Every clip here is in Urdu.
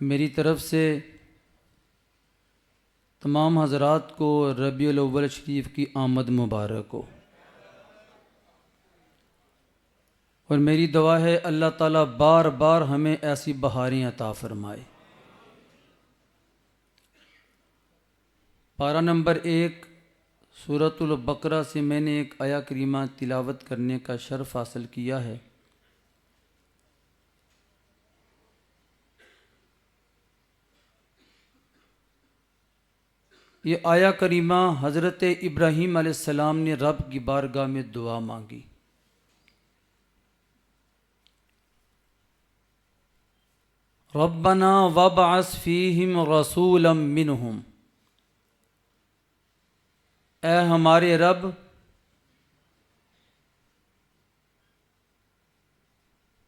میری طرف سے تمام حضرات کو ربیع الاول شریف کی آمد مبارک ہو، اور میری دعا ہے اللہ تعالیٰ بار بار ہمیں ایسی بہاریں عطا فرمائے۔ پارہ نمبر 1 سورۃ البقرہ سے میں نے ایک آیہ کریمہ تلاوت کرنے کا شرف حاصل کیا ہے۔ یہ آیہ کریمہ حضرت ابراہیم علیہ السلام نے رب کی بارگاہ میں دعا مانگی۔ ربنا وابعث فیہم رسولا منہم، اے ہمارے رب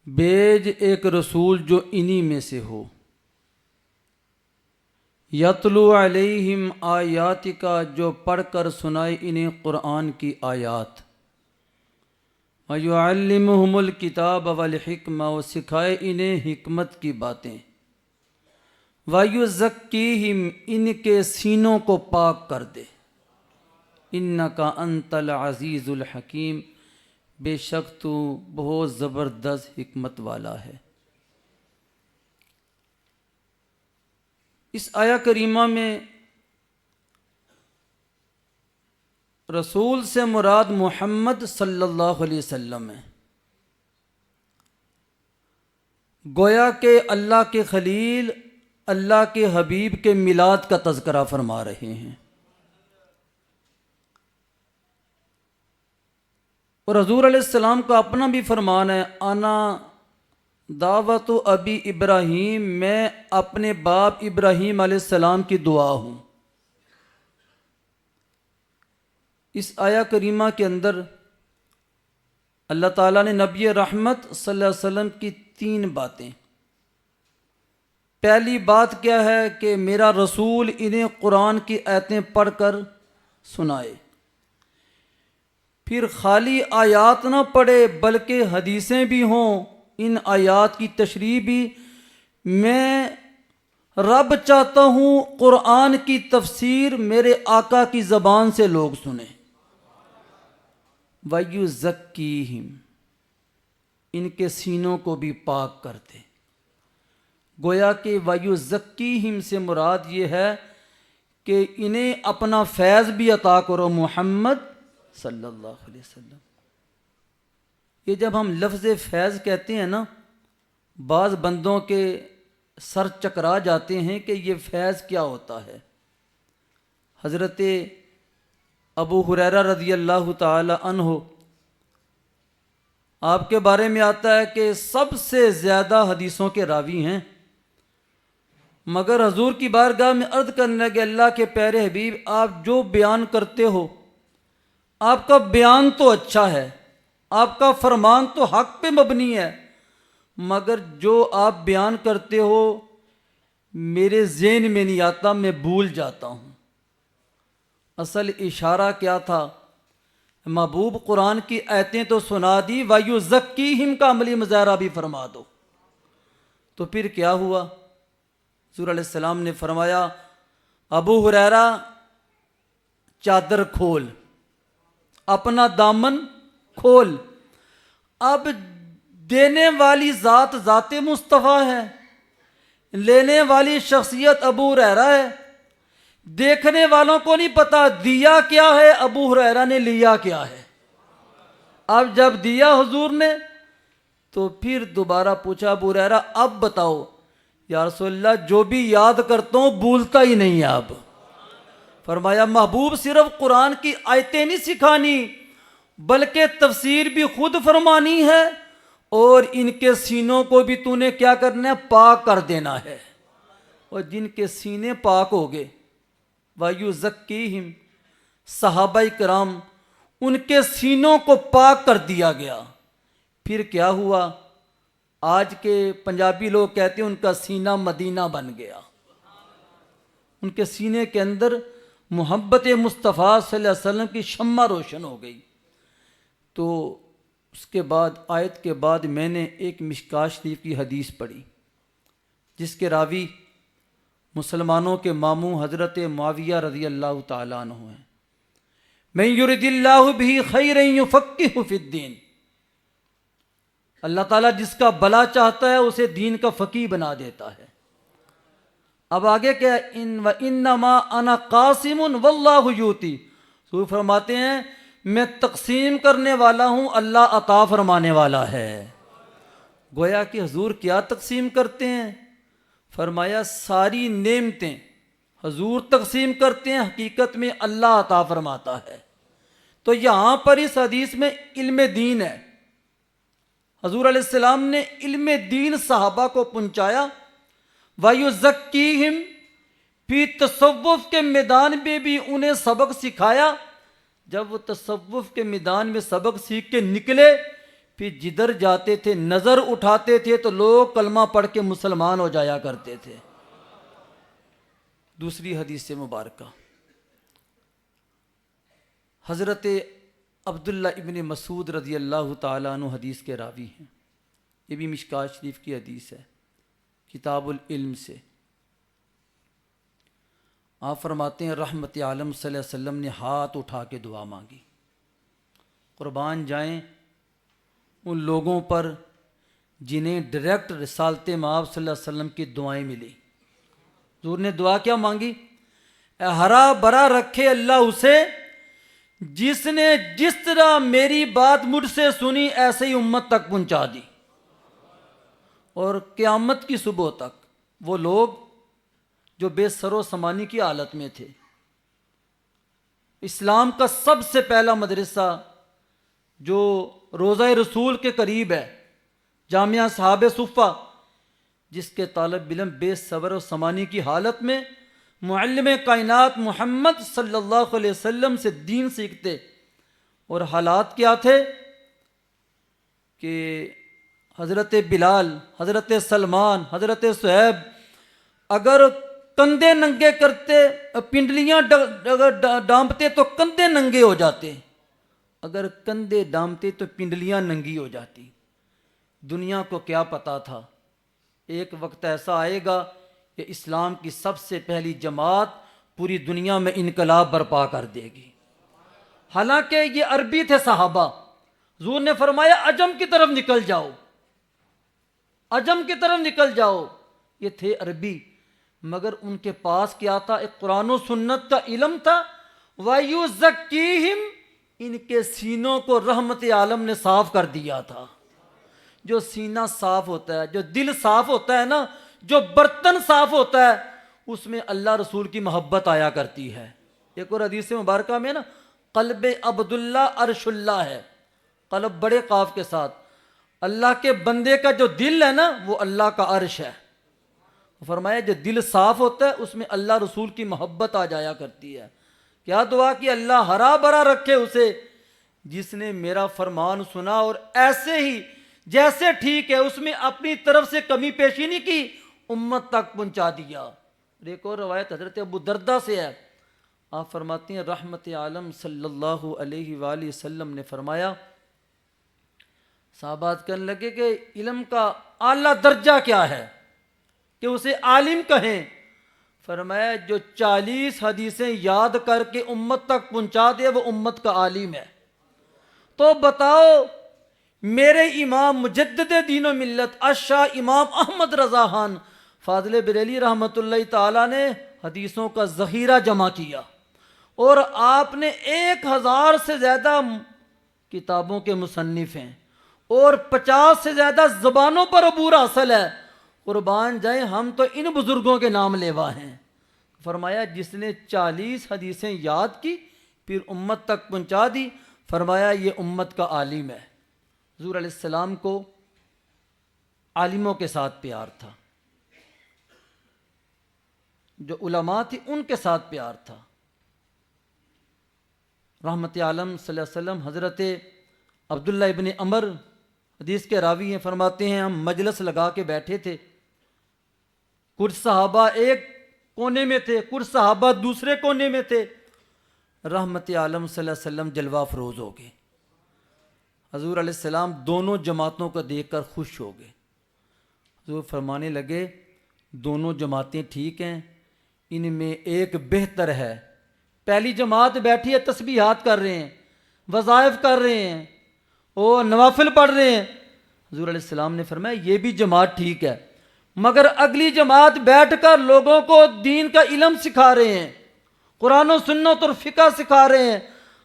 بھیج ایک رسول جو انہی میں سے ہو، یتلو علیہم آیاتک، جو پڑھ کر سنائے انہیں قرآن کی آیات، وَيُعَلِّمُهُمُ الْكِتَابَ وَالْحِکْمَةَ، اور سکھائے انہیں حکمت کی باتیں، وَيُزَكِّيهِمْ، ان کے سینوں کو پاک کر دے، اِنَّكَ أَنْتَ الْعَزِيزُ الْحَكِيمُ، بے شک تو بہت زبردست حکمت والا ہے۔ اس آیہ کریمہ میں رسول سے مراد محمد صلی اللہ علیہ وسلم ہے۔ گویا کہ اللہ کے خلیل، اللہ کے حبیب کے میلاد کا تذکرہ فرما رہے ہیں، اور حضور علیہ السلام کا اپنا بھی فرمان ہے، انا دعوت ابی ابراہیم، میں اپنے باپ ابراہیم علیہ السلام کی دعا ہوں۔ اس آیہ کریمہ کے اندر اللہ تعالیٰ نے نبی رحمت صلی اللہ علیہ وسلم کی 3 باتیں، پہلی بات کیا ہے کہ میرا رسول انہیں قرآن کی آیتیں پڑھ کر سنائے، پھر خالی آیات نہ پڑھے بلکہ حدیثیں بھی ہوں، ان آیات کی تشریح بھی۔ میں رب چاہتا ہوں قرآن کی تفسیر میرے آقا کی زبان سے لوگ سنیں۔ وَيُزَكِّيهِمْ، ان کے سینوں کو بھی پاک کر دے۔ گویا کہ وَيُزَكِّيهِمْ سے مراد یہ ہے کہ انہیں اپنا فیض بھی عطا کرو، محمد صلی اللہ علیہ وسلم۔ یہ جب ہم لفظ فیض کہتے ہیں نا، بعض بندوں کے سر چکرا جاتے ہیں کہ یہ فیض کیا ہوتا ہے۔ حضرت ابو ہریرہ رضی اللہ تعالی عنہ، آپ کے بارے میں آتا ہے کہ سب سے زیادہ حدیثوں کے راوی ہیں، مگر حضور کی بارگاہ میں عرض کرنے لگے، اللہ کے پیارے حبیب، آپ جو بیان کرتے ہو، آپ کا بیان تو اچھا ہے، آپ کا فرمان تو حق پہ مبنی ہے، مگر جو آپ بیان کرتے ہو میرے ذہن میں نہیں آتا، میں بھول جاتا ہوں۔ اصل اشارہ کیا تھا؟ محبوب قرآن کی آیتیں تو سنا دی، وَيُزَكِّيهِمْ کا عملی مظاہرہ بھی فرما دو۔ تو پھر کیا ہوا؟ حضور علیہ السلام نے فرمایا، ابو ہریرہ چادر کھول، اپنا دامن کھول۔ اب دینے والی ذات ذات مصطفیٰ ہے، لینے والی شخصیت ابو ہریرہ ہے، دیکھنے والوں کو نہیں پتا دیا کیا ہے، ابو ہریرہ نے لیا کیا ہے۔ اب جب دیا حضور نے تو پھر دوبارہ پوچھا، ابو ہریرہ اب بتاؤ۔ یا رسول اللہ، جو بھی یاد کرتا ہوں بھولتا ہی نہیں ہے۔ اب فرمایا، محبوب صرف قرآن کی آیتیں نہیں سکھانی بلکہ تفسیر بھی خود فرمانی ہے، اور ان کے سینوں کو بھی تو نے کیا کرنا ہے؟ پاک کر دینا ہے۔ اور جن کے سینے پاک ہو گئے، وَيُزَكِّيهِمْ، صحابہ کرام، ان کے سینوں کو پاک کر دیا گیا۔ پھر کیا ہوا؟ آج کے پنجابی لوگ کہتے ہیں ان کا سینہ مدینہ بن گیا، ان کے سینے کے اندر محبت مصطفیٰ صلی اللہ علیہ وسلم کی شمع روشن ہو گئی۔ تو اس کے بعد آیت کے بعد میں نے ایک مشکوٰۃ شریف کی حدیث پڑھی، جس کے راوی مسلمانوں کے ماموں حضرت معاویہ رضی اللہ تعالیٰ عنہ ہیں۔ من یرد اللہ بہ خیرا یفقہہ فی الدین، اللہ تعالیٰ جس کا بھلا چاہتا ہے اسے دین کا فقیہ بنا دیتا ہے۔ اب آگے کیا ہے؟ وَإِنَّمَا أَنَا قَاسِمٌ وَاللَّهُ یُؤْتِی، تو فرماتے ہیں میں تقسیم کرنے والا ہوں، اللہ عطا فرمانے والا ہے۔ گویا کہ حضور کیا تقسیم کرتے ہیں؟ فرمایا ساری نعمتیں حضور تقسیم کرتے ہیں، حقیقت میں اللہ عطا فرماتا ہے۔ تو یہاں پر اس حدیث میں علم دین ہے، حضور علیہ السلام نے علم دین صحابہ کو پہنچایا۔ وَيُزَكِّيهِمْ، پھر تصوف کے میدان میں بھی انہیں سبق سکھایا۔ جب وہ تصوف کے میدان میں سبق سیکھ کے نکلے، پھر جدھر جاتے تھے نظر اٹھاتے تھے تو لوگ کلمہ پڑھ کے مسلمان ہو جایا کرتے تھے۔ دوسری حدیث مبارکہ حضرت عبداللہ ابن مسعود رضی اللہ تعالیٰ عنہ حدیث کے راوی ہیں، یہ بھی مشکوٰۃ شریف کی حدیث ہے، کتاب العلم سے۔ آپ فرماتے ہیں رحمت عالم صلی اللہ علیہ وسلم نے ہاتھ اٹھا کے دعا مانگی، قربان جائیں ان لوگوں پر جنہیں ڈائریکٹ رسالت مآب صلی اللہ علیہ وسلم کی دعائیں ملی۔ حضور نے دعا کیا مانگی؟ اے ہرا بھرا رکھے اللہ اسے جس نے جس طرح میری بات مجھ سے سنی ایسے ہی امت تک پہنچا دی، اور قیامت کی صبح تک وہ لوگ جو بے سر و سامانی کی حالت میں تھے۔ اسلام کا سب سے پہلا مدرسہ جو روضہ رسول کے قریب ہے، جامعہ صحاب صفہ، جس کے طالب علم بے صبر و سامانی کی حالت میں معلم کائنات محمد صلی اللہ علیہ وسلم سے دین سیکھتے، اور حالات کیا تھے کہ حضرت بلال، حضرت سلمان، حضرت صہیب اگر کندھے ننگے کرتے، پنڈلیاں ڈانپتے تو کندھے ننگے ہو جاتے، اگر کندھے ڈانپتے تو پنڈلیاں ننگی ہو جاتی۔ دنیا کو کیا پتا تھا ایک وقت ایسا آئے گا کہ اسلام کی سب سے پہلی جماعت پوری دنیا میں انقلاب برپا کر دے گی۔ حالانکہ یہ عربی تھے صحابہ، حضور نے فرمایا عجم کی طرف نکل جاؤ، عجم کی طرف نکل جاؤ، یہ تھے عربی، مگر ان کے پاس کیا تھا؟ ایک قرآن و سنت کا علم تھا۔ وَيُزَكِّيهِمْ، ان کے سینوں کو رحمت عالم نے صاف کر دیا تھا۔ جو سینہ صاف ہوتا ہے، جو دل صاف ہوتا ہے نا، جو برتن صاف ہوتا ہے، اس میں اللہ رسول کی محبت آیا کرتی ہے۔ ایک اور حدیث مبارکہ میں نا قلب عبداللہ عرش اللہ ہے، قلب بڑے قاف کے ساتھ، اللہ کے بندے کا جو دل ہے نا وہ اللہ کا عرش ہے۔ فرمایا جو دل صاف ہوتا ہے اس میں اللہ رسول کی محبت آ جایا کرتی ہے۔ کیا دعا کی؟ اللہ ہرا بھرا رکھے اسے جس نے میرا فرمان سنا اور ایسے ہی جیسے ٹھیک ہے اس میں اپنی طرف سے کمی پیشی نہیں کی، امت تک پہنچا دیا۔ ایک اور روایت حضرت ابو دردہ سے ہے، آپ فرماتے ہیں رحمت عالم صلی اللہ علیہ وآلہ وسلم نے فرمایا، صحابات کہنے لگے کہ علم کا اعلیٰ درجہ کیا ہے کہ اسے عالم کہیں؟ فرمایا جو 40 حدیثیں یاد کر کے امت تک پہنچا دے وہ امت کا عالم ہے۔ تو بتاؤ میرے امام مجدد دین و ملت اشاہ امام احمد رضا خان فاضل بریلی رحمۃ اللہ تعالیٰ نے حدیثوں کا ذخیرہ جمع کیا، اور آپ نے 1000 سے زیادہ کتابوں کے مصنف ہیں، اور 50 سے زیادہ زبانوں پر عبور حاصل ہے۔ قربان جائیں ہم تو ان بزرگوں کے نام لیوا ہیں۔ فرمایا جس نے 40 حدیثیں یاد کی پھر امت تک پہنچا دی، فرمایا یہ امت کا عالم ہے۔ حضور علیہ السلام کو عالموں کے ساتھ پیار تھا، جو علماء تھی ان کے ساتھ پیار تھا۔ رحمت عالم صلی اللہ علیہ وسلم حضرت عبداللہ ابن عمر حدیث کے راوی ہیں، فرماتے ہیں ہم مجلس لگا کے بیٹھے تھے، کچھ صحابہ ایک کونے میں تھے، کچھ صحابہ دوسرے کونے میں تھے۔ رحمت عالم صلی اللہ علیہ وسلم جلوہ افروز ہو گئے، حضور علیہ السلام دونوں جماعتوں کو دیکھ کر خوش ہو گئے۔ حضور فرمانے لگے دونوں جماعتیں ٹھیک ہیں، ان میں ایک بہتر ہے۔ پہلی جماعت بیٹھی ہے، تسبیحات کر رہے ہیں، وظائف کر رہے ہیں اور نوافل پڑھ رہے ہیں۔ حضور علیہ السلام نے فرمایا یہ بھی جماعت ٹھیک ہے، مگر اگلی جماعت بیٹھ کر لوگوں کو دین کا علم سکھا رہے ہیں، قرآن و سنت اور فقہ سکھا رہے ہیں۔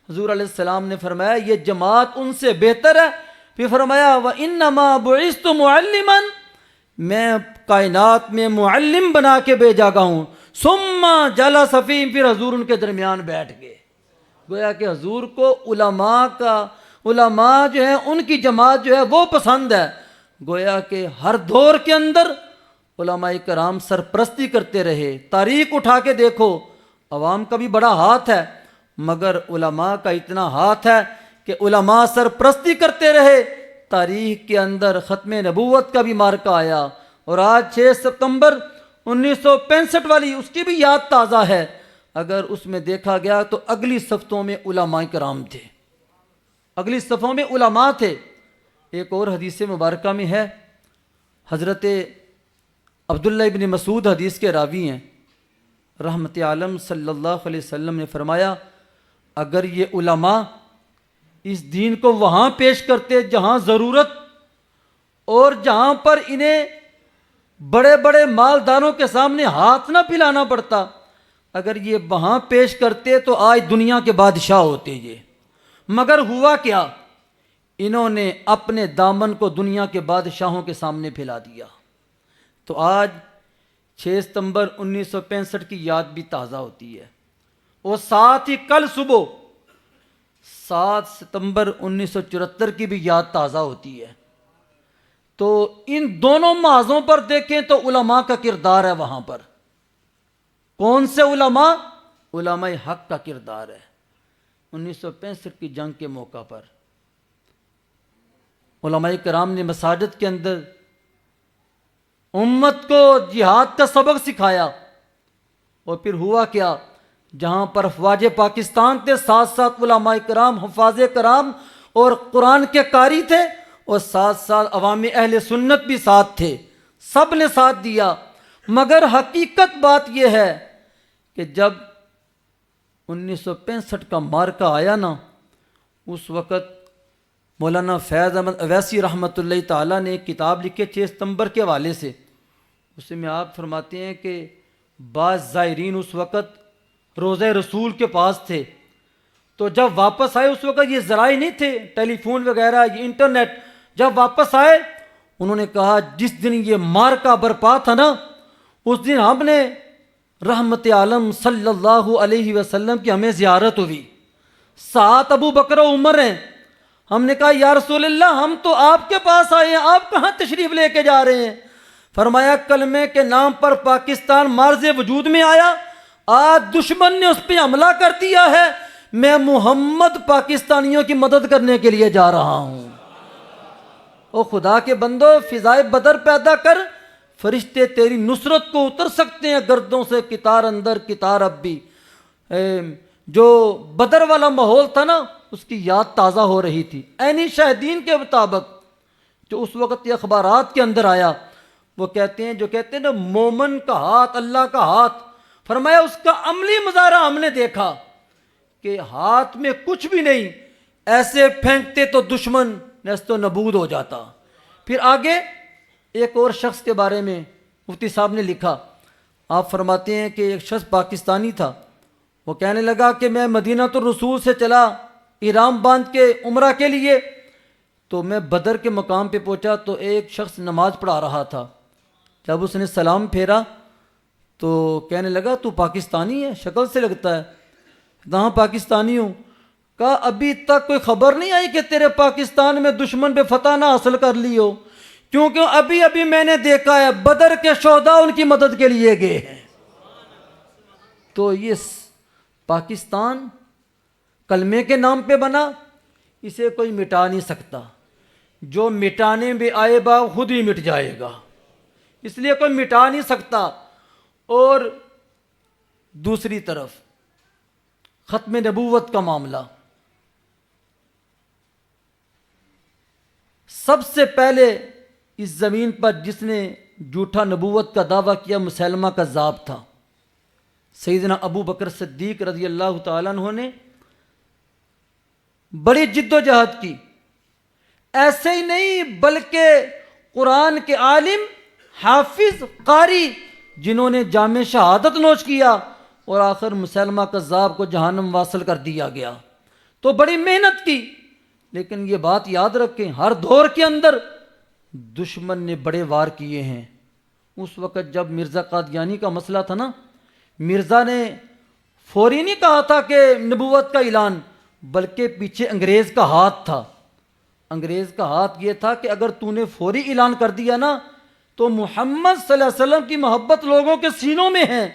حضور علیہ السلام نے فرمایا یہ جماعت ان سے بہتر ہے۔ پھر فرمایا وَإِنَّمَا بُعِثْتُ مُعَلِّمًا، میں کائنات میں معلم بنا کے بھیجا گیا ہوں۔ ثُمَّ جَلَسَ فِيهِمْ، پھر حضور ان کے درمیان بیٹھ گئے۔ گویا کہ حضور کو علماء جو ہیں ان کی جماعت جو ہے وہ پسند ہے۔ گویا کہ ہر دور کے اندر علماء کرام سرپرستی کرتے رہے۔ تاریخ اٹھا کے دیکھو، عوام کا بھی بڑا ہاتھ ہے، مگر علماء کا اتنا ہاتھ ہے کہ علماء سرپرستی کرتے رہے۔ تاریخ کے اندر ختم نبوت کا بھی مارکہ آیا، اور آج 6 ستمبر 1965 والی اس کی بھی یاد تازہ ہے۔ اگر اس میں دیکھا گیا تو اگلی صفوں میں علماء کرام تھے، اگلی صفوں میں علماء تھے۔ ایک اور حدیث مبارکہ میں ہے، حضرت عبداللہ ابن مسعود حدیث کے راوی ہیں، رحمت عالم صلی اللہ علیہ وسلم نے فرمایا اگر یہ علماء اس دین کو وہاں پیش کرتے جہاں ضرورت اور جہاں پر انہیں بڑے بڑے مالداروں کے سامنے ہاتھ نہ پھیلانا پڑتا، اگر یہ وہاں پیش کرتے تو آج دنیا کے بادشاہ ہوتے یہ۔ مگر ہوا کیا، انہوں نے اپنے دامن کو دنیا کے بادشاہوں کے سامنے پھیلا دیا۔ تو آج 6 ستمبر 1965 کی یاد بھی تازہ ہوتی ہے، اور ساتھ ہی کل صبح 7 ستمبر 1974 کی بھی یاد تازہ ہوتی ہے۔ تو ان دونوں محاذوں پر دیکھیں تو علماء کا کردار ہے وہاں پر۔ کون سے علماء؟ علماء حق کا کردار ہے۔ 1965 کی جنگ کے موقع پر علماء کرام نے مساجد کے اندر امت کو جہاد کا سبق سکھایا، اور پھر ہوا کیا، جہاں پر افواج پاکستان تھے، ساتھ ساتھ علماء کرام، حفاظ کرام اور قرآن کے قاری تھے، اور ساتھ ساتھ عوام اہل سنت بھی ساتھ تھے، سب نے ساتھ دیا۔ مگر حقیقت بات یہ ہے کہ جب 1965 کا مارکہ آیا نا، اس وقت مولانا فیض احمد اویسی رحمۃ اللہ تعالیٰ نے ایک کتاب لکھی 6 ستمبر کے حوالے سے۔ اس میں آپ فرماتے ہیں کہ بعض زائرین اس وقت روضہ رسول کے پاس تھے، تو جب واپس آئے اس وقت یہ ذرائع نہیں تھے، ٹیلی فون وغیرہ، یہ انٹرنیٹ، جب واپس آئے انہوں نے کہا جس دن یہ مارکہ برپا تھا نا، اس دن ہم نے رحمت عالم صلی اللہ علیہ وسلم کی ہمیں زیارت ہوئی، ساتھ ابو بکر و عمر ہیں۔ ہم نے کہا یا رسول اللہ ہم تو آپ کے پاس آئے ہیں، آپ کہاں تشریف لے کے جا رہے ہیں؟ فرمایا کلمے کے نام پر پاکستان مارز وجود میں آیا، آج دشمن نے اس پہ حملہ کر دیا ہے، میں محمد پاکستانیوں کی مدد کرنے کے لیے جا رہا ہوں۔ او خدا کے بندو، فضائے بدر پیدا کر، فرشتے تیری نصرت کو اتر سکتے ہیں گردوں سے، کتار اندر کتار اب بھی۔ جو بدر والا ماحول تھا نا، اس کی یاد تازہ ہو رہی تھی، عینی شاہدین کے مطابق جو اس وقت یہ اخبارات کے اندر آیا، وہ کہتے ہیں نا مومن کا ہاتھ اللہ کا ہاتھ، فرمایا اس کا عملی مظاہرہ ہم نے دیکھا کہ ہاتھ میں کچھ بھی نہیں، ایسے پھینکتے تو دشمن نیست و نبود ہو جاتا۔ پھر آگے ایک اور شخص کے بارے میں مفتی صاحب نے لکھا، آپ فرماتے ہیں کہ ایک شخص پاکستانی تھا، وہ کہنے لگا کہ میں مدینہ الرسول سے چلا احرام باندھ کے عمرہ کے لیے، تو میں بدر کے مقام پہ پہنچا تو ایک شخص نماز پڑھا رہا تھا، جب اس نے سلام پھیرا تو کہنے لگا تو پاکستانی ہے، شکل سے لگتا ہے، کہاں پاکستانی ہوں؟ کہا ابھی تک کوئی خبر نہیں آئی کہ تیرے پاکستان میں دشمن پہ فتح نہ حاصل کر لی ہو، کیونکہ ابھی میں نے دیکھا ہے بدر کے شہداء ان کی مدد کے لیے گئے ہیں۔ تو یہ پاکستان کلمے کے نام پہ بنا، اسے کوئی مٹا نہیں سکتا، جو مٹانے میں آئے با خود ہی مٹ جائے گا، اس لیے کوئی مٹا نہیں سکتا۔ اور دوسری طرف ختم نبوت کا معاملہ، سب سے پہلے اس زمین پر جس نے جھوٹا نبوت کا دعویٰ کیا، مسلمہ کذاب تھا۔ سیدنا ابو بکر صدیق رضی اللہ تعالیٰ عنہ نے بڑی جد و جہد کی، ایسے ہی نہیں بلکہ قرآن کے عالم، حافظ، قاری جنہوں نے جام شہادت نوش کیا اور آخر مسلمہ کذاب کو جہنم واصل کر دیا گیا، تو بڑی محنت کی۔ لیکن یہ بات یاد رکھیں، ہر دور کے اندر دشمن نے بڑے وار کیے ہیں۔ اس وقت جب مرزا قادیانی کا مسئلہ تھا نا، مرزا نے فوری نہیں کہا تھا کہ نبوت کا اعلان، بلکہ پیچھے انگریز کا ہاتھ تھا۔ انگریز کا ہاتھ یہ تھا کہ اگر تو نے فوری اعلان کر دیا نا تو محمد صلی اللہ علیہ وسلم کی محبت لوگوں کے سینوں میں ہے،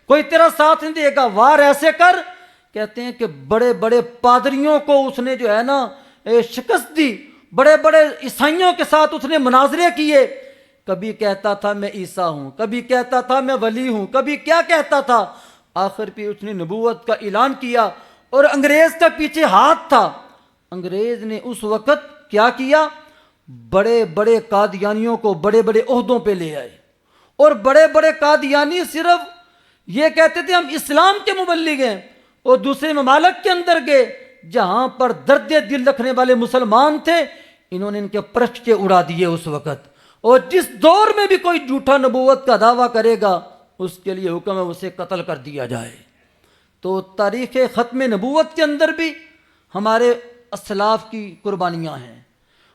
کوئی تیرا ساتھ نہیں دے گا، وار ایسے کر۔ کہتے ہیں کہ بڑے بڑے پادریوں کو اس نے جو ہے نا شکست دی، بڑے بڑے عیسائیوں کے ساتھ اس نے مناظرے کیے، کبھی کہتا تھا میں عیسیٰ ہوں، کبھی کہتا تھا میں ولی ہوں، کبھی کیا کہتا تھا، آخر پہ اس نے نبوت کا اعلان کیا اور انگریز کا پیچھے ہاتھ تھا۔ انگریز نے اس وقت کیا کیا، بڑے بڑے قادیانیوں کو بڑے بڑے عہدوں پہ لے آئے، اور بڑے بڑے قادیانی صرف یہ کہتے تھے ہم اسلام کے مبلغ ہیں، اور دوسرے ممالک کے اندر گئے جہاں پر درد دل رکھنے والے مسلمان تھے، انہوں نے ان کے پرچے اڑا دیے اس وقت۔ اور جس دور میں بھی کوئی جھوٹا نبوت کا دعویٰ کرے گا اس کے لیے حکم ہے اسے قتل کر دیا جائے۔ تو تاریخ ختم نبوت کے اندر بھی ہمارے اسلاف کی قربانیاں ہیں،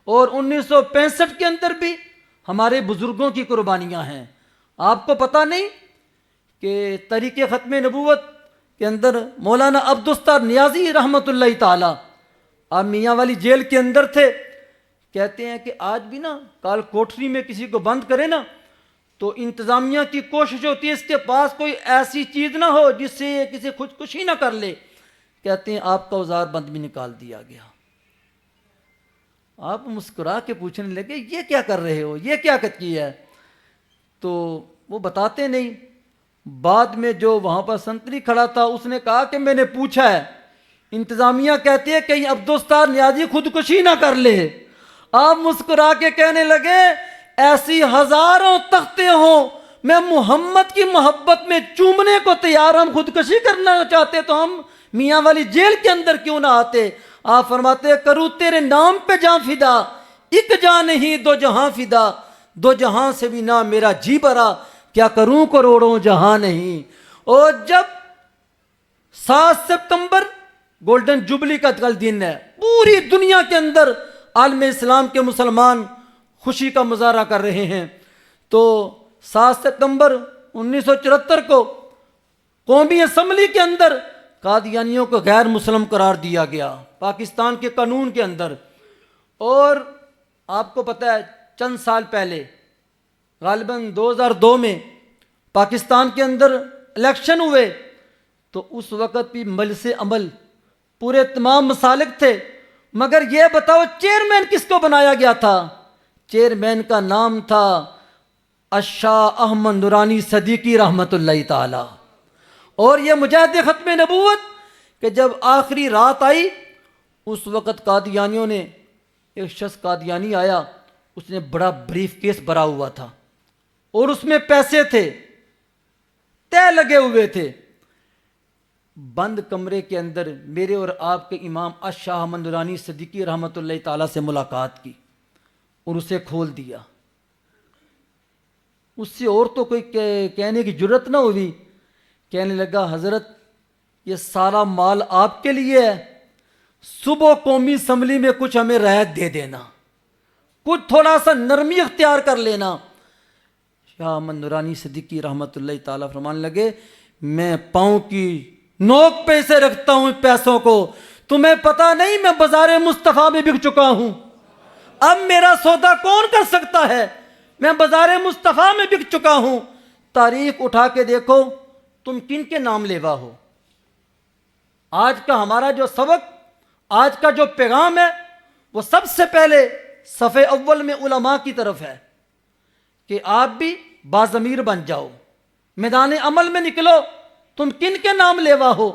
اور 1965 کے اندر بھی ہمارے بزرگوں کی قربانیاں ہیں۔ آپ کو پتہ نہیں کہ تاریخ ختم نبوت کے اندر مولانا عبدالستار نیازی رحمۃ اللہ تعالی، آپ میاں والی جیل کے اندر تھے، کہتے ہیں کہ آج بھی نا کال کوٹری میں کسی کو بند کرے نا تو انتظامیہ کی کوشش ہوتی ہے اس کے پاس کوئی ایسی چیز نہ ہو جس سے یہ کسی خودکشی نہ کر لے۔ کہتے ہیں آپ کا اوزار بند بھی نکال دیا گیا۔ آپ مسکرا کے پوچھنے لگے یہ کیا کر رہے ہو، یہ کیا کیا ہے؟ تو وہ بتاتے نہیں۔ بعد میں جو وہاں پر سنتری کھڑا تھا اس نے کہا کہ میں نے پوچھا ہے، انتظامیہ کہتی ہے کہیں عبدالستار نیازی خودکشی نہ کر لے۔ آپ مسکرا کے کہنے لگے ایسی ہزاروں تختے ہوں، میں محمد کی محبت میں چومنے کو تیار، ہم خودکشی کرنا چاہتے تو ہم میاں والی جیل کے اندر کیوں نہ آتے۔ آپ فرماتے کروں تیرے نام پہ جاں فدا، ایک جاں نہیں دو جہاں فدا، دو جہاں سے بھی نہ میرا جی برا، کیا کروں کروڑوں جہاں نہیں۔ اور جب 7 ستمبر گولڈن جوبلی کا کل دن ہے، پوری دنیا کے اندر عالم اسلام کے مسلمان خوشی کا مظاہرہ کر رہے ہیں، تو 7 ستمبر 1974 کو قومی اسمبلی کے اندر قادیانیوں کو غیر مسلم قرار دیا گیا پاکستان کے قانون کے اندر۔ اور آپ کو پتہ ہے چند سال پہلے غالباً 2002 میں پاکستان کے اندر الیکشن ہوئے، تو اس وقت بھی مجلس عمل پورے تمام مسالک تھے، مگر یہ بتاؤ چیئرمین کس کو بنایا گیا تھا؟ چیئرمین کا نام تھا الشاہ احمد نورانی صدیقی رحمۃ اللہ تعالی۔ اور یہ مجاہد ختم نبوت کہ جب آخری رات آئی اس وقت قادیانیوں نے، ایک شخص قادیانی آیا، اس نے بڑا بریف کیس بھرا ہوا تھا اور اس میں پیسے تھے، طے لگے ہوئے تھے۔ بند کمرے کے اندر میرے اور آپ کے امام الشاہ احمد نورانی صدیقی رحمۃ اللہ تعالیٰ سے ملاقات کی اور اسے کھول دیا۔ اس سے اور تو کوئی کہنے کی جرت نہ ہوئی، کہنے لگا حضرت یہ سارا مال آپ کے لیے ہے، صبح قومی اسمبلی میں کچھ ہمیں رعایت دے دینا، کچھ تھوڑا سا نرمی اختیار کر لینا۔ شاہ احمد نورانی صدیقی رحمۃ اللہ تعالیٰ فرمانے لگے میں پاؤں کی نوک پہ سے رکھتا ہوں پیسوں کو، تمہیں پتہ نہیں میں بازار مصطفیٰ میں بک چکا ہوں، اب میرا سودا کون کر سکتا ہے، میں بازار مصطفیٰ میں بک چکا ہوں۔ تاریخ اٹھا کے دیکھو تم کن کے نام لیوا ہو۔ آج کا ہمارا جو سبق، آج کا جو پیغام ہے وہ سب سے پہلے صف اول میں علماء کی طرف ہے کہ آپ بھی باضمیر بن جاؤ، میدان عمل میں نکلو۔ تم کن کے نام لیوا ہو؟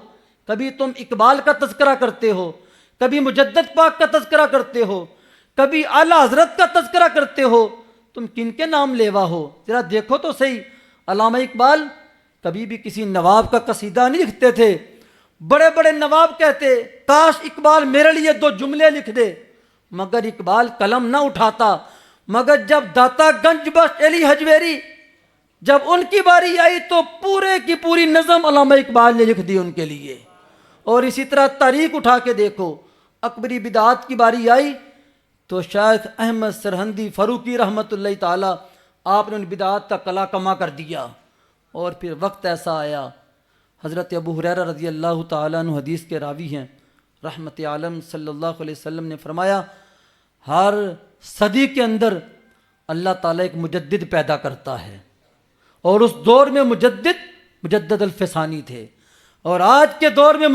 کبھی تم اقبال کا تذکرہ کرتے ہو، کبھی مجدد پاک کا تذکرہ کرتے ہو، کبھی اعلیٰ حضرت کا تذکرہ کرتے ہو، تو تم کن کے نام لیوا ہو؟ ذرا دیکھو تو صحیح۔ علامہ اقبال کبھی بھی کسی نواب کا قصیدہ نہیں لکھتے تھے۔ بڑے بڑے نواب کہتے کاش اقبال میرے لیے 2 جملے لکھ دے، مگر اقبال قلم نہ اٹھاتا۔ مگر جب داتا گنج بخش علی حجویری، جب ان کی باری آئی تو پورے کی پوری نظم علامہ اقبال نے لکھ دی ان کے لیے۔ اور اسی طرح تاریخ اٹھا کے دیکھو، اکبری بدعات کی باری آئی تو شیخ احمد سرہندی فاروقی رحمۃ اللہ تعالی آپ نے ان بدعات کا کلا کما کر دیا۔ اور پھر وقت ایسا آیا، حضرت ابو ہریرہ رضی اللہ تعالیٰ عنہ حدیث کے راوی ہیں، رحمت عالم صلی اللہ علیہ وسلم نے فرمایا ہر صدی کے اندر اللہ تعالیٰ ایک مجدد پیدا کرتا ہے، اور اس دور میں مجدد الفسانی تھے، اور آج کے دور میں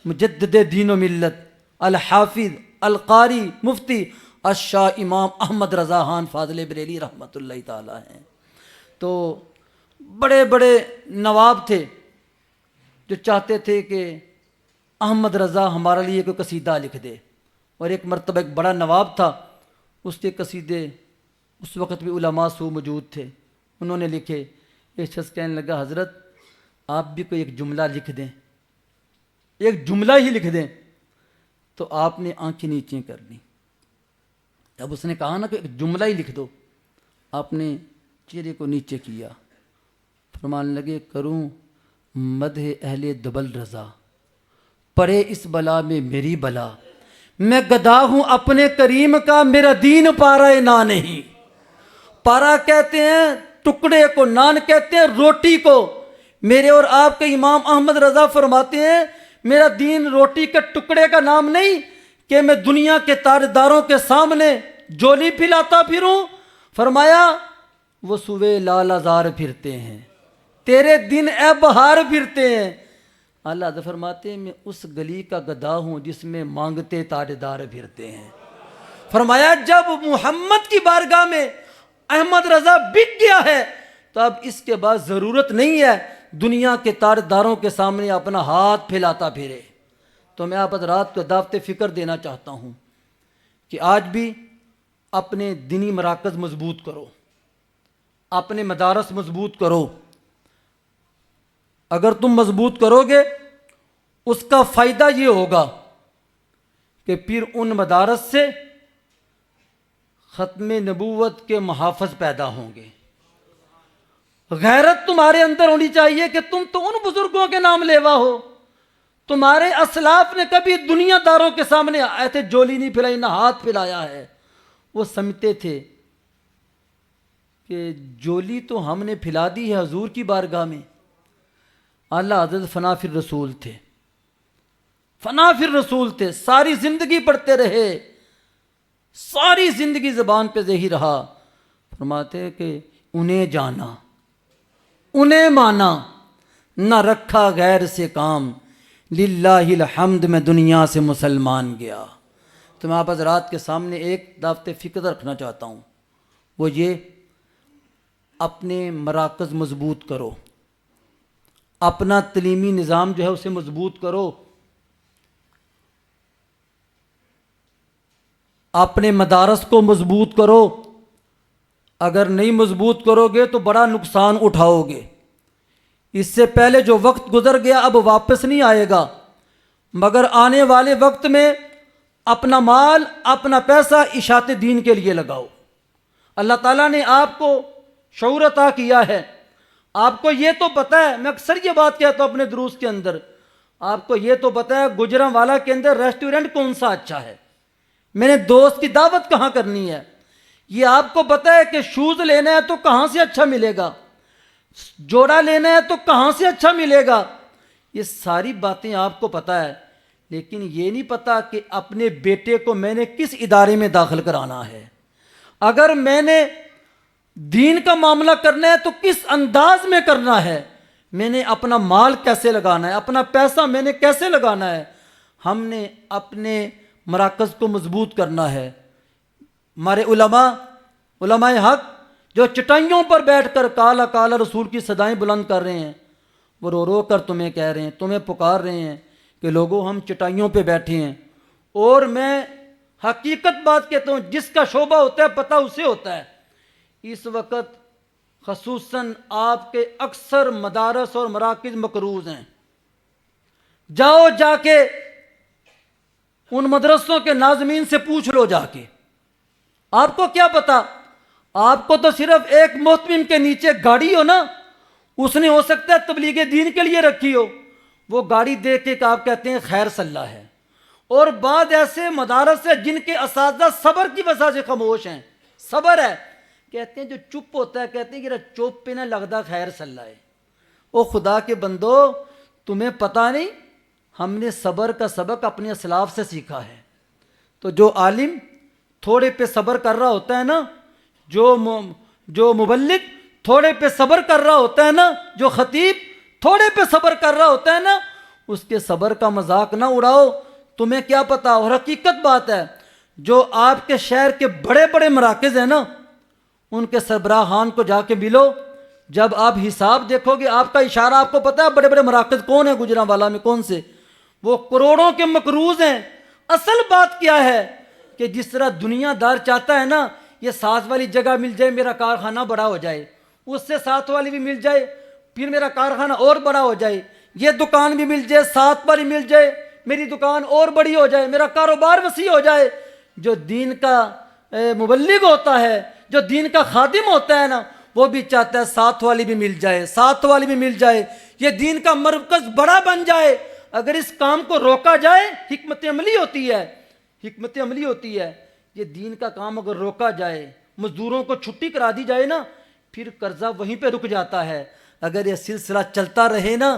مجدد دین و ملت الحافظ القاری مفتی الشاہ امام احمد رضا خان فاضل بریلی رحمۃ اللہ تعالیٰ ہیں۔ تو بڑے بڑے نواب تھے جو چاہتے تھے کہ احمد رضا ہمارے لیے کوئی قصیدہ لکھ دے، اور ایک مرتبہ ایک بڑا نواب تھا، اس کے قصیدے اس وقت بھی علماء سو موجود تھے، انہوں نے لکھے۔ ایک شخص کہنے لگا حضرت آپ بھی کوئی ایک جملہ لکھ دیں، ایک جملہ ہی لکھ دیں۔ تو آپ نے آنکھیں نیچے کر لیں۔ اب اس نے کہا نا کہ ایک جملہ ہی لکھ دو، آپ نے چہرے کو نیچے کیا، فرمانے لگے کروں مدح اہل دبل رضا، پڑے اس بلا میں میری بلا، میں گدا ہوں اپنے کریم کا، میرا دین پارا نا نہیں۔ پارا کہتے ہیں ٹکڑے کو، نان کہتے ہیں روٹی کو۔ میرے اور آپ کے امام احمد رضا فرماتے ہیں میرا دین روٹی کے ٹکڑے کا نام نہیں کہ میں دنیا کے تاجداروں کے سامنے جولی پھلاتا پھروں۔ فرمایا وہ صبح لال ازار پھرتے ہیں، تیرے دن اے بہار پھرتے ہیں۔ اللہ حضرت فرماتے ہیں میں اس گلی کا گدا ہوں جس میں مانگتے تاجدار پھرتے ہیں۔ فرمایا جب محمد کی بارگاہ میں احمد رضا بک گیا ہے تو اب اس کے بعد ضرورت نہیں ہے دنیا کے تاجداروں کے سامنے اپنا ہاتھ پھیلاتا پھرے۔ تو میں آپ حضرات کو دعوت فکر دینا چاہتا ہوں کہ آج بھی اپنے دینی مراکز مضبوط کرو، اپنے مدارس مضبوط کرو۔ اگر تم مضبوط کرو گے اس کا فائدہ یہ ہوگا کہ پھر ان مدارس سے ختم نبوت کے محافظ پیدا ہوں گے۔ غیرت تمہارے اندر ہونی چاہیے کہ تم تو ان بزرگوں کے نام لیوا ہو، تمہارے اسلاف نے کبھی دنیا داروں کے سامنے ایسے جولی نہیں پھیلائی، نہ ہاتھ پھیلایا ہے۔ وہ سمجھتے تھے کہ جولی تو ہم نے پھیلا دی ہے حضور کی بارگاہ میں۔ اللہ حضرت فنا فی الرسول تھے، فنا فی الرسول تھے، ساری زندگی پڑھتے رہے، ساری زندگی زبان پہ ذہی رہا۔ فرماتے کہ انہیں جانا انہیں مانا، نہ رکھا غیر سے کام، للہ الحمد میں دنیا سے مسلمان گیا۔ تو میں آپ حضرات کے سامنے ایک دعوت فکر رکھنا چاہتا ہوں، وہ یہ اپنے مراکز مضبوط کرو، اپنا تعلیمی نظام جو ہے اسے مضبوط کرو، اپنے مدارس کو مضبوط کرو۔ اگر نہیں مضبوط کرو گے تو بڑا نقصان اٹھاؤ گے۔ اس سے پہلے جو وقت گزر گیا اب واپس نہیں آئے گا، مگر آنے والے وقت میں اپنا مال اپنا پیسہ اشاعت دین کے لیے لگاؤ۔ اللہ تعالیٰ نے آپ کو شعور عطا کیا ہے، آپ کو یہ تو پتہ ہے، میں اکثر یہ بات کہتا ہوں اپنے دروس کے اندر، آپ کو یہ تو پتہ ہے گجرانوالہ کے اندر ریسٹورنٹ کون سا اچھا ہے، میں نے دوست کی دعوت کہاں کرنی ہے، یہ آپ کو پتہ ہے کہ شوز لینا ہے تو کہاں سے اچھا ملے گا، جوڑا لینا ہے تو کہاں سے اچھا ملے گا، یہ ساری باتیں آپ کو پتہ ہے، لیکن یہ نہیں پتہ کہ اپنے بیٹے کو میں نے کس ادارے میں داخل کرانا ہے، اگر میں نے دین کا معاملہ کرنا ہے تو کس انداز میں کرنا ہے، میں نے اپنا مال کیسے لگانا ہے، اپنا پیسہ میں نے کیسے لگانا ہے۔ ہم نے اپنے مراکز کو مضبوط کرنا ہے۔ ہمارے علماء حق جو چٹائیوں پر بیٹھ کر کالا کالا رسول کی صدائیں بلند کر رہے ہیں، وہ رو رو کر تمہیں کہہ رہے ہیں، تمہیں پکار رہے ہیں کہ لوگوں ہم چٹائیوں پہ بیٹھے ہیں، اور میں حقیقت بات کہتا ہوں، جس کا شعبہ ہوتا ہے پتہ اسے ہوتا ہے۔ اس وقت خصوصاً آپ کے اکثر مدارس اور مراکز مقروض ہیں، جاؤ جا کے ان مدرسوں کے ناظمین سے پوچھ لو جا کے، آپ کو کیا پتا؟ آپ کو تو صرف ایک محتمم کے نیچے گاڑی ہو نا، اس نے ہو سکتا ہے تبلیغ دین کے لیے رکھی ہو، وہ گاڑی دیکھ کے آپ کہتے ہیں خیر صلاح ہے۔ اور بعض ایسے مدارس ہیں جن کے اساتذہ صبر کی وجہ سے خاموش ہیں، صبر ہے، کہتے ہیں جو چپ ہوتا ہے کہتے ہیں کہ چپ پہ نہ لگتا خیر صلاح ہے۔ او خدا کے بندو، تمہیں پتہ نہیں، ہم نے صبر کا سبق اپنے اسلاف سے سیکھا ہے۔ تو جو عالم تھوڑے پہ صبر کر رہا ہوتا ہے نا، جو مبلغ تھوڑے پہ صبر کر رہا ہوتا ہے نا، جو خطیب تھوڑے پہ صبر کر رہا ہوتا ہے نا، اس کے صبر کا مذاق نہ اڑاؤ، تمہیں کیا پتا۔ اور حقیقت بات ہے، جو آپ کے شہر کے بڑے بڑے مراکز ہیں نا، ان کے سربراہان کو جا کے ملو، جب آپ حساب دیکھو گے، آپ کا اشارہ آپ کو پتا ہے بڑے بڑے مراکز کون ہیں گجرانوالہ میں، کون سے؟ وہ کروڑوں کے مقروض ہیں۔ اصل بات کیا ہے کہ جس طرح دنیا دار چاہتا ہے نا، یہ ساتھ والی جگہ مل جائے میرا کارخانہ بڑا ہو جائے، اس سے ساتھ والی بھی مل جائے پھر میرا کارخانہ اور بڑا ہو جائے، یہ دکان بھی مل جائے ساتھ والی مل جائے میری دکان اور بڑی ہو جائے، میرا کاروبار وسیع ہو جائے۔ جو دین کا مبلغ ہوتا ہے، جو دین کا خادم ہوتا ہے نا، وہ بھی چاہتا ہے ساتھ والی بھی مل جائے، ساتھ والی بھی مل جائے، یہ دین کا مرکز بڑا بن جائے۔ اگر اس کام کو روکا جائے، حکمت عملی ہوتی ہے، حکمت عملی ہوتی ہے، یہ دین کا کام اگر روکا جائے، مزدوروں کو چھٹی کرا دی جائے نا، پھر قرضہ وہیں پہ رک جاتا ہے۔ اگر یہ سلسلہ چلتا رہے نا،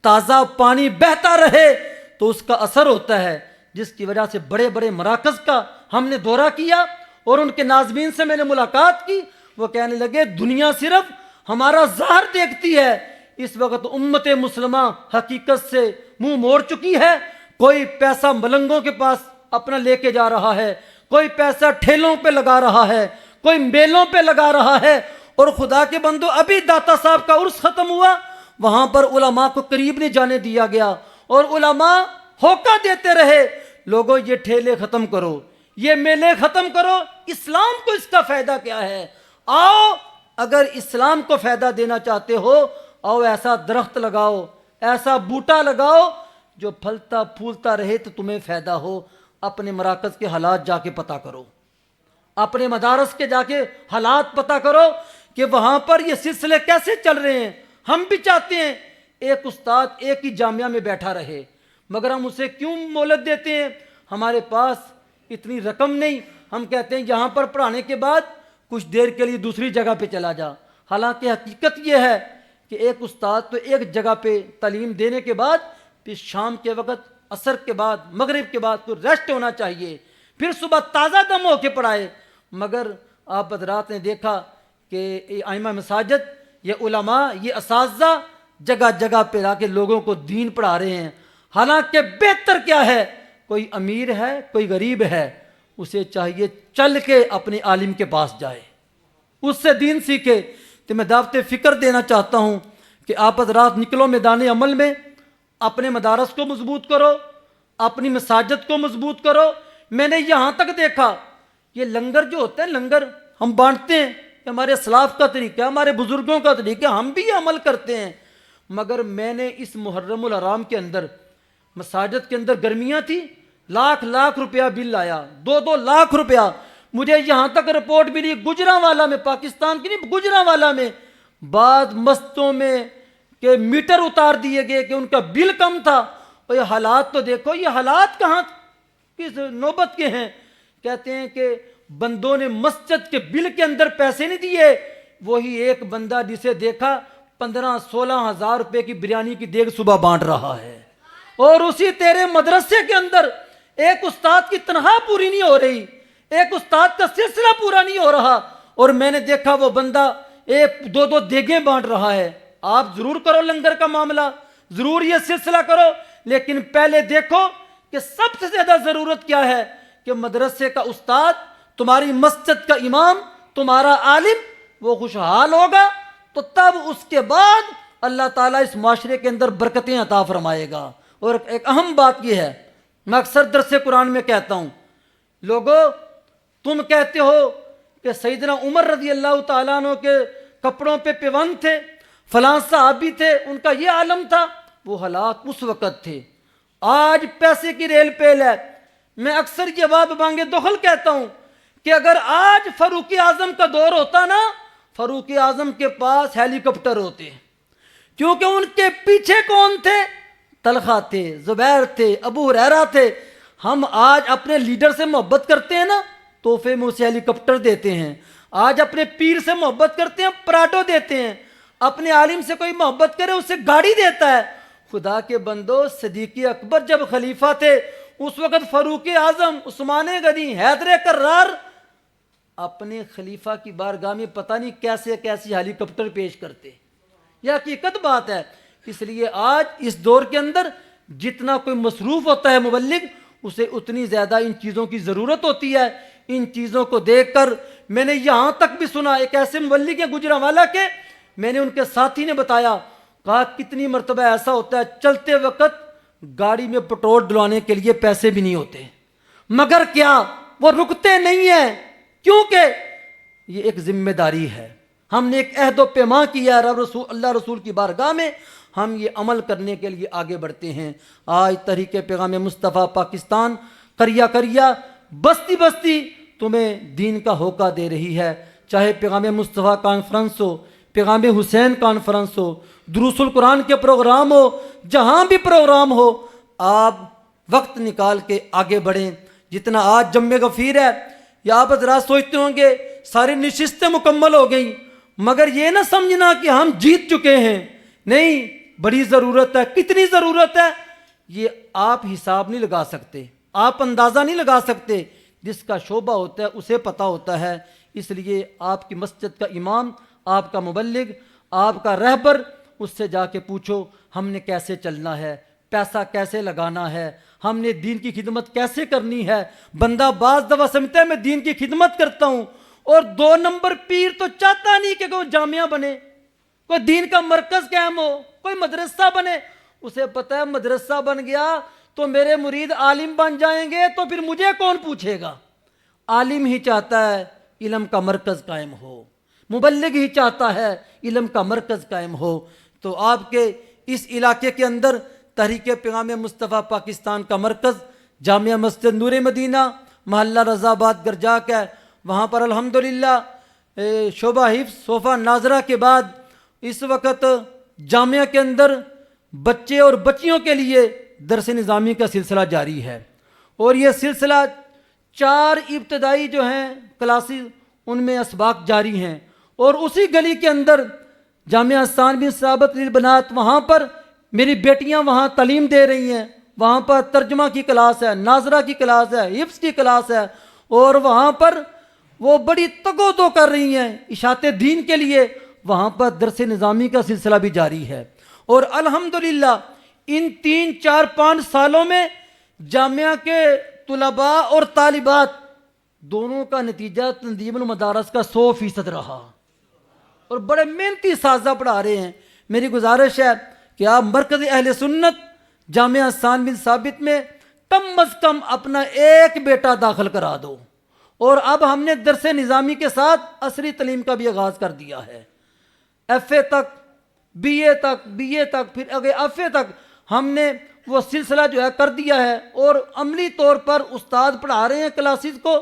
تازہ پانی بہتا رہے، تو اس کا اثر ہوتا ہے، جس کی وجہ سے بڑے بڑے مراکز کا ہم نے دورہ کیا اور ان کے ناظمین سے میں نے ملاقات کی، وہ کہنے لگے دنیا صرف ہمارا ظاہر دیکھتی ہے، اس وقت امت مسلمہ حقیقت سے منہ موڑ چکی ہے۔ کوئی پیسہ ملنگوں کے پاس اپنا لے کے جا رہا ہے، کوئی پیسہ ٹھیلوں پہ لگا رہا ہے، کوئی میلوں پہ لگا رہا ہے۔ اور خدا کے بندو، ابھی داتا صاحب کا عرس ختم ہوا، وہاں پر علماء کو قریب نہیں جانے دیا گیا، اور علماء ہوکا دیتے رہے، لوگوں یہ ٹھیلے ختم کرو، یہ میلے ختم کرو، اسلام کو اس کا فائدہ کیا ہے؟ آؤ، اگر اسلام کو فائدہ دینا چاہتے ہو، آؤ ایسا درخت لگاؤ، ایسا بوٹا لگاؤ جو پھلتا پھولتا رہے تو تمہیں فائدہ ہو۔ اپنے مراکز کے حالات جا کے پتہ کرو، اپنے مدارس کے جا کے حالات پتہ کرو کہ وہاں پر یہ سلسلے کیسے چل رہے ہیں۔ ہم بھی چاہتے ہیں ایک استاد ایک ہی جامعہ میں بیٹھا رہے، مگر ہم اسے کیوں مہلت دیتے ہیں؟ ہمارے پاس اتنی رقم نہیں، ہم کہتے ہیں یہاں پر پڑھانے کے بعد کچھ دیر کے لیے دوسری جگہ پہ چلا جا۔ حالانکہ حقیقت یہ ہے کہ ایک استاد تو ایک جگہ پہ تعلیم دینے کے بعد پھر شام کے وقت، عصر کے بعد، مغرب کے بعد تو ریسٹ ہونا چاہیے، پھر صبح تازہ دم ہو کے پڑھائے۔ مگر آپ حضرات نے دیکھا کہ ائمہ مساجد، یہ علماء، یہ اساتذہ جگہ جگہ پہ لا کے لوگوں کو دین پڑھا رہے ہیں۔ حالانکہ بہتر کیا ہے، کوئی امیر ہے کوئی غریب ہے، اسے چاہیے چل کے اپنے عالم کے پاس جائے، اس سے دین سیکھے۔ تو میں دعوت فکر دینا چاہتا ہوں کہ آپ حضرات نکلو میدان عمل میں، اپنے مدارس کو مضبوط کرو، اپنی مساجد کو مضبوط کرو۔ میں نے یہاں تک دیکھا، یہ لنگر جو ہوتا ہے، لنگر ہم بانٹتے ہیں، کہ ہمارے اسلاف کا طریقہ، ہمارے بزرگوں کا طریقہ، ہم بھی یہ عمل کرتے ہیں۔ مگر میں نے اس محرم الحرام کے اندر، مساجد کے اندر گرمیاں تھی، لاکھ لاکھ روپیہ بل آیا، 2-2 لاکھ روپیہ۔ مجھے یہاں تک رپورٹ ملی گجرانوالہ میں، پاکستان کی نہیں، گجرانوالہ میں بعض مسجدوں میں کہ میٹر اتار دیے گئے کہ ان کا بل کم تھا۔ اور یہ حالات تو دیکھو، یہ حالات کہاں کس نوبت کے ہیں۔ کہتے ہیں کہ بندوں نے مسجد کے بل کے اندر پیسے نہیں دیے، وہی ایک بندہ جسے دیکھا 15-16 ہزار روپے کی بریانی کی دیگ صبح بانٹ رہا ہے، اور اسی تیرے مدرسے کے اندر ایک استاد کی تنخواہ پوری نہیں ہو رہی، ایک استاد کا سلسلہ پورا نہیں ہو رہا، اور میں نے دیکھا وہ بندہ 1-2 دیگیں بانٹ رہا ہے۔ آپ ضرور کرو لنگر کا معاملہ، ضرور یہ سلسلہ کرو، لیکن پہلے دیکھو کہ سب سے زیادہ ضرورت کیا ہے، کہ مدرسے کا استاد، تمہاری مسجد کا امام، تمہارا عالم وہ خوشحال ہوگا، تو تب اس کے بعد اللہ تعالیٰ اس معاشرے کے اندر برکتیں عطا فرمائے گا۔ اور ایک اہم بات یہ ہے، میں اکثر درس قرآن میں کہتا ہوں، لوگو تم کہتے ہو کہ سیدنا عمر رضی اللہ تعالیٰ عنہ کے کپڑوں پہ پیوند تھے، فلاں صحابی تھے، ان کا یہ عالم تھا، وہ حالات اس وقت تھے۔ آج پیسے کی ریل پیل ہے۔ میں اکثر یہ بات بانگے دخل کہتا ہوں کہ اگر آج فاروق اعظم کا دور ہوتا نا، فاروق اعظم کے پاس ہیلی کاپٹر ہوتے، کیونکہ ان کے پیچھے کون تھے؟ طلحہ تھے، زبیر تھے، ابو ہریرہ تھے۔ ہم آج اپنے لیڈر سے محبت کرتے ہیں نا، تحفے میں اسے ہیلی کاپٹر دیتے ہیں۔ آج اپنے پیر سے محبت کرتے ہیں، پراٹو دیتے ہیں۔ اپنے عالم سے کوئی محبت کرے اسے گاڑی دیتا ہے۔ خدا کے بندو، صدیق اکبر جب خلیفہ تھے اس وقت فاروق اعظم، عثمان غنی، حیدر کرار اپنے خلیفہ کی بارگاہ میں پتہ نہیں کیسے کیسی ہیلی کاپٹر پیش کرتے۔ یہ حقیقت بات ہے۔ اس لیے آج اس دور کے اندر جتنا کوئی مصروف ہوتا ہے مبلغ، اسے اتنی زیادہ ان چیزوں کی ضرورت ہوتی ہے۔ ان چیزوں کو دیکھ کر میں نے یہاں تک بھی سنا، ایک ایسے مبلغ ہیں گجرانوالہ کے، میں نے ان کے ساتھی نے بتایا، کہا کتنی مرتبہ ایسا ہوتا ہے چلتے وقت گاڑی میں پٹرول ڈلوانے کے لیے پیسے بھی نہیں ہوتے، مگر کیا وہ رکتے نہیں ہیں، کیونکہ یہ ایک ذمہ داری ہے۔ ہم نے ایک عہد و پیمان کیا ہے اللہ رسول کی بارگاہ میں، ہم یہ عمل کرنے کے لیے آگے بڑھتے ہیں۔ آج تحریک پیغام مصطفیٰ پاکستان کریا کریا، بستی بستی تمہیں دین کا ہوکہ دے رہی ہے، چاہے پیغام مصطفیٰ کانفرنس ہو، پیغام حسین کانفرنس ہو، دروس القرآن کے پروگرام ہو، جہاں بھی پروگرام ہو، آپ وقت نکال کے آگے بڑھیں۔ جتنا آج جم غفیر ہے، یا آپ حضرات سوچتے ہوں گے ساری نشستیں مکمل ہو گئیں، مگر یہ نہ سمجھنا کہ ہم جیت چکے ہیں، نہیں، بڑی ضرورت ہے۔ کتنی ضرورت ہے یہ آپ حساب نہیں لگا سکتے، آپ اندازہ نہیں لگا سکتے، جس کا شعبہ ہوتا ہے اسے پتہ ہوتا ہے۔ اس لیے آپ کی مسجد کا امام، آپ کا مبلغ، آپ کا رہبر، اس سے جا کے پوچھو ہم نے کیسے چلنا ہے، پیسہ کیسے لگانا ہے، ہم نے دین کی خدمت کیسے کرنی ہے۔ بندہ بعض دفعہ سمجھتا ہے میں دین کی خدمت کرتا ہوں، اور 2 نمبر پیر تو چاہتا نہیں کہ کوئی جامعہ بنے، کوئی دین کا مرکز قائم ہو، کوئی مدرسہ بنے۔ اسے پتہ ہے مدرسہ بن گیا تو میرے مرید عالم بن جائیں گے، تو پھر مجھے کون پوچھے گا۔ عالم ہی چاہتا ہے علم کا مرکز قائم ہو، مبلغ ہی چاہتا ہے علم کا مرکز قائم ہو۔ تو آپ کے اس علاقے کے اندر تحریک پیغام مصطفیٰ پاکستان کا مرکز جامعہ مسجد نور مدینہ محلہ رضا آباد گرجاک ہے، وہاں پر الحمدللہ شعبہ حفظ صوفہ ناظرہ کے بعد اس وقت جامعہ کے اندر بچے اور بچیوں کے لیے درس نظامی کا سلسلہ جاری ہے، اور یہ سلسلہ 4 ابتدائی جو ہیں کلاسز ان میں اسباق جاری ہیں، اور اسی گلی کے اندر جامعہ ثانوی ثابت للبنات، وہاں پر میری بیٹیاں وہاں تعلیم دے رہی ہیں، وہاں پر ترجمہ کی کلاس ہے، ناظرہ کی کلاس ہے، حفظ کی کلاس ہے، اور وہاں پر وہ بڑی تگو کر رہی ہیں اشاعت دین کے لیے، وہاں پر درس نظامی کا سلسلہ بھی جاری ہے۔ اور الحمدللہ ان 3 4 5 سالوں میں جامعہ کے طلباء اور طالبات دونوں کا نتیجہ تنظیم المدارس کا 100% رہا، اور بڑے محنتی اساتذہ پڑھا رہے ہیں۔ میری گزارش ہے کہ آپ مرکز اہل سنت جامعہ حسان بن ثابت میں کم از کم اپنا ایک بیٹا داخل کرا دو، اور اب ہم نے درس نظامی کے ساتھ عصری تعلیم کا بھی آغاز کر دیا ہے، FA تک، BA تک، BA تک، پھر اگے FA تک ہم نے وہ سلسلہ جو ہے کر دیا ہے، اور عملی طور پر استاد پڑھا رہے ہیں کلاسز کو،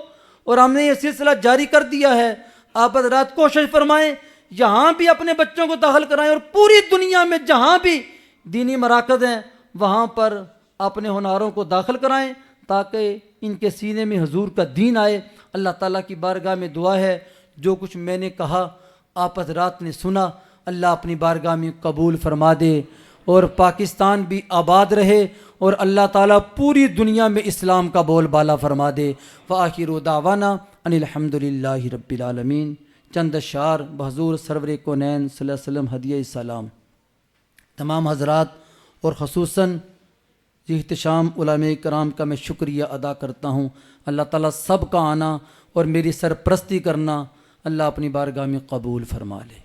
اور ہم نے یہ سلسلہ جاری کر دیا ہے۔ آپ حضرات کوشش فرمائیں یہاں بھی اپنے بچوں کو داخل کرائیں، اور پوری دنیا میں جہاں بھی دینی مراکز ہیں وہاں پر اپنے ہناروں کو داخل کرائیں، تاکہ ان کے سینے میں حضور کا دین آئے۔ اللہ تعالیٰ کی بارگاہ میں دعا ہے جو کچھ میں نے کہا آپ حضرات نے سنا، اللہ اپنی بارگاہ میں قبول فرما دے، اور پاکستان بھی آباد رہے، اور اللہ تعالیٰ پوری دنیا میں اسلام کا بول بالا فرما دے۔ وآخر دعوانا ان الحمدللہ رب العالمین۔ چند اشعار بحضور سرور کونین صلی اللہ علیہ وسلم ہدیہ سلام۔ تمام حضرات اور خصوصاً احتشام علماء کرام کا میں شکریہ ادا کرتا ہوں۔ اللہ تعالیٰ سب کا آنا اور میری سرپرستی کرنا اللہ اپنی بارگاہ میں قبول فرما لے۔